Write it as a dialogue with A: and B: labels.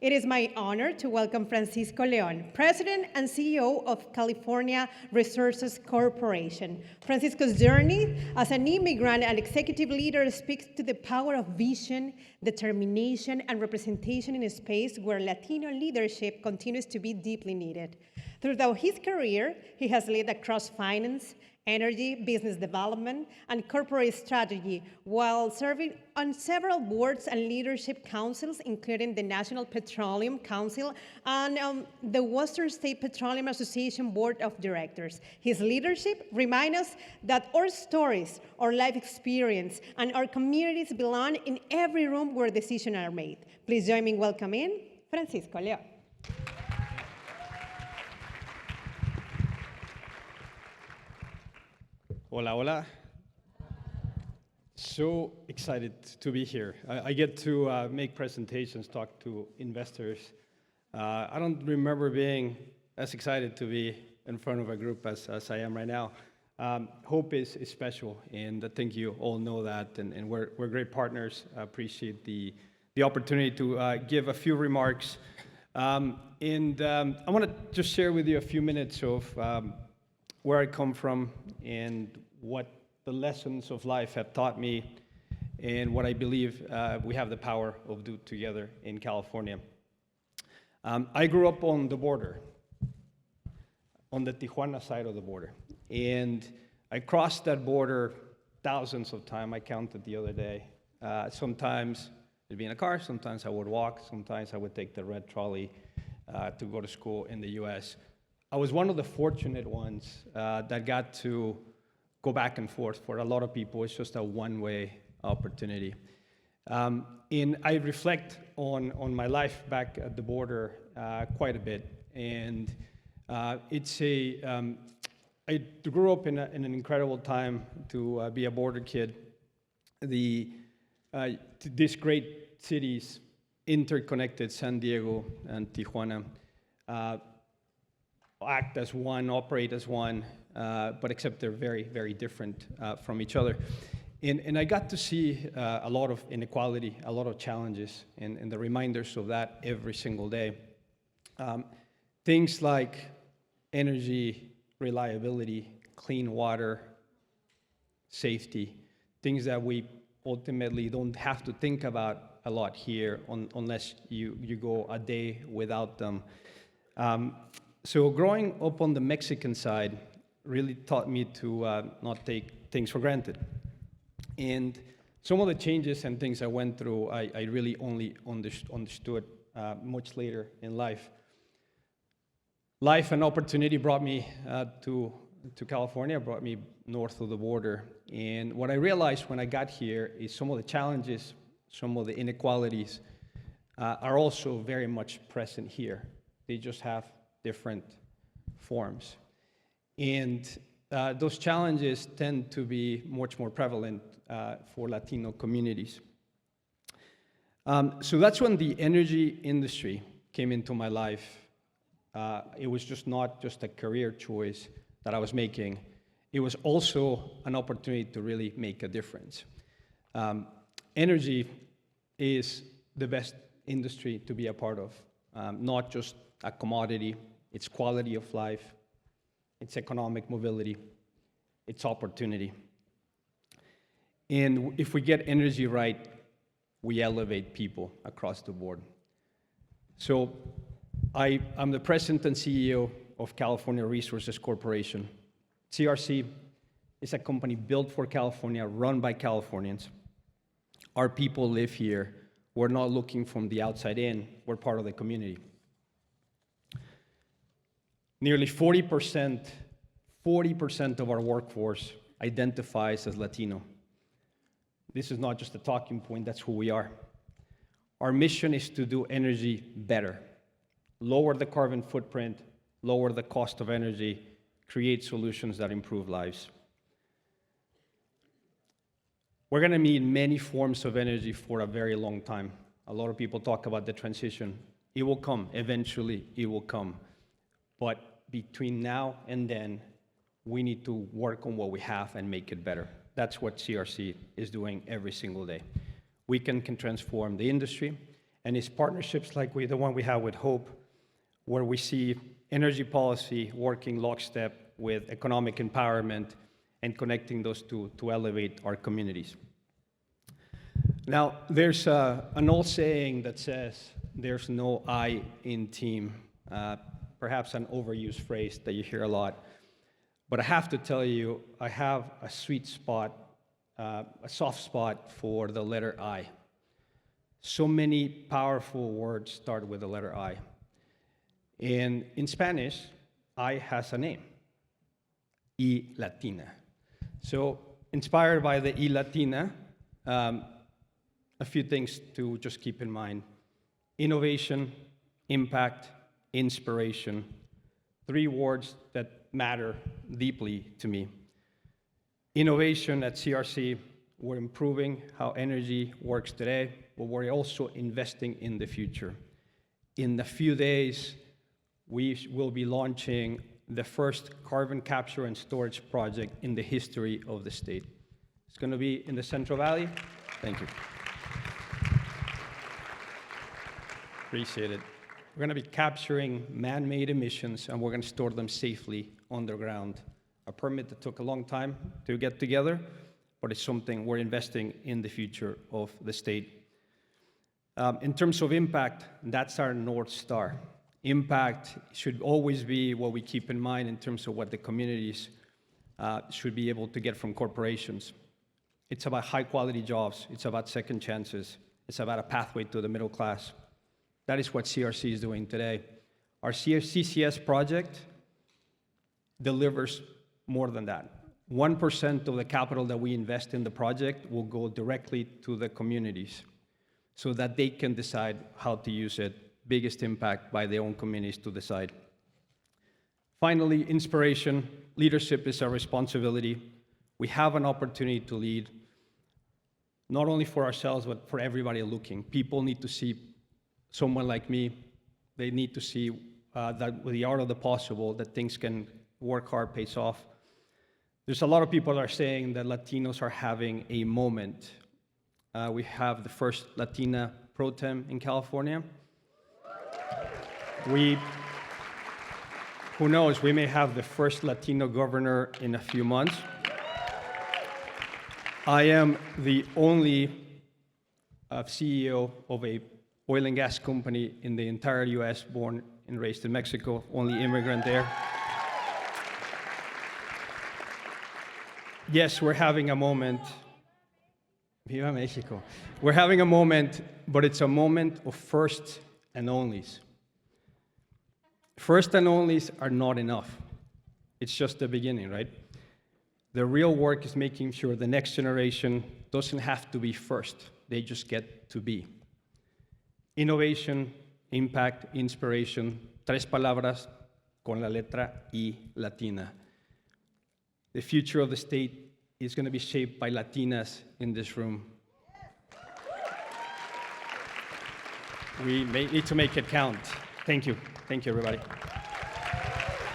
A: It is my honor to welcome Francisco Leon, President and CEO of California Resources Corporation. Francisco's journey as an immigrant and executive leader speaks to the power of vision, determination, and representation in a space where Latino leadership continues to be deeply needed. Throughout his career, he has led across finance, energy, business development, and corporate strategy, while serving on several boards and leadership councils, including the National Petroleum Council and the Western State Petroleum Association Board of Directors. His leadership reminds us that our stories, our life experience, and our communities belong in every room where decisions are made. Please join me in welcoming Francisco Leon.
B: Hola, hola. So excited to be here. I get to make presentations, talk to investors. I don't remember being as excited to be in front of a group as I am right now. Hope is special, and I think you all know that, and we're great partners. I appreciate the opportunity to give a few remarks. I want to just share with you a few minutes of where I come from and what the lessons of life have taught me and what I believe we have the power of do together in California. I grew up on the border, on the Tijuana side of the border, and I crossed that border thousands of times. I counted the other day. Sometimes I'd be in a car, sometimes I would walk, sometimes I would take the red trolley to go to school in the US. I was one of the fortunate ones that got to go back and forth. For a lot of people, it's just a one-way opportunity. And I reflect on my life back at the border quite a bit. And I grew up in an incredible time to be a border kid. These great cities, interconnected, San Diego and Tijuana, act as one, operate as one, but except they're very, very different from each other. And I got to see a lot of inequality, a lot of challenges, and the reminders of that every single day. Things like energy, reliability, clean water, safety, things that we ultimately don't have to think about a lot here unless you go a day without them. So growing up on the Mexican side really taught me to not take things for granted. And some of the changes and things I went through, I really only understood much later in life. Life and opportunity brought me to California, brought me north of the border. And what I realized when I got here is some of the challenges, some of the inequalities are also very much present here. They just have different forms. And those challenges tend to be much more prevalent for Latino communities. So that's when the energy industry came into my life. It was just not just a career choice that I was making. It was also an opportunity to really make a difference. Energy is the best industry to be a part of, not just a commodity. It's quality of life, it's economic mobility, it's opportunity. And if we get energy right, we elevate people across the board. So I'm the president and CEO of California Resources Corporation. CRC is a company built for California, run by Californians. Our people live here. We're not looking from the outside in, we're part of the community. Nearly 40% of our workforce identifies as Latino. This is not just a talking point, that's who we are. Our mission is to do energy better, lower the carbon footprint, lower the cost of energy, create solutions that improve lives. We're going to need many forms of energy for a very long time. A lot of people talk about the transition. It will come, eventually it will come. But between now and then, we need to work on what we have and make it better. That's what CRC is doing every single day. We can transform the industry, and it's partnerships like the one we have with Hope, where we see energy policy working lockstep with economic empowerment and connecting those two to elevate our communities. Now, there's an old saying that says, there's no I in team, perhaps an overused phrase that you hear a lot. But I have to tell you, I have a sweet spot, a soft spot for the letter I. So many powerful words start with the letter I. And in Spanish, I has a name, Y Latina. So inspired by the Y Latina, a few things to just keep in mind. Innovation, impact, inspiration. 3 words that matter deeply to me. Innovation at CRC, we're improving how energy works today, but we're also investing in the future. In a few days, we will be launching the first carbon capture and storage project in the history of the state. It's going to be in the Central Valley. Thank you. Appreciate it. We're going to be capturing man-made emissions, and we're going to store them safely underground. A permit that took a long time to get together, but it's something we're investing in the future of the state. In terms of impact, that's our North Star. Impact should always be what we keep in mind in terms of what the communities should be able to get from corporations. It's about high-quality jobs. It's about second chances. It's about a pathway to the middle class. That is what CRC is doing today. Our CCS project delivers more than that. 1% of the capital that we invest in the project will go directly to the communities so that they can decide how to use it. Biggest impact by their own communities to decide. Finally, inspiration. Leadership is our responsibility. We have an opportunity to lead, not only for ourselves, but for everybody looking. People need to see someone like me. They need to see that with the art of the possible, that things can work hard, pays off. There's a lot of people that are saying that Latinos are having a moment. We have the first Latina pro tem in California. Who knows, we may have the first Latino governor in a few months. I am the only CEO of a oil and gas company in the entire US, born and raised in Mexico, only immigrant there. Yes, we're having a moment. Viva Mexico. We're having a moment, but it's a moment of firsts and onlys. First and onlys are not enough. It's just the beginning, right? The real work is making sure the next generation doesn't have to be first. They just get to be. Innovation, impact, inspiration. 3 palabras con la letra Y Latina. The future of the state is going to be shaped by Latinas in this room. We need to make it count. Thank you. Thank you, everybody.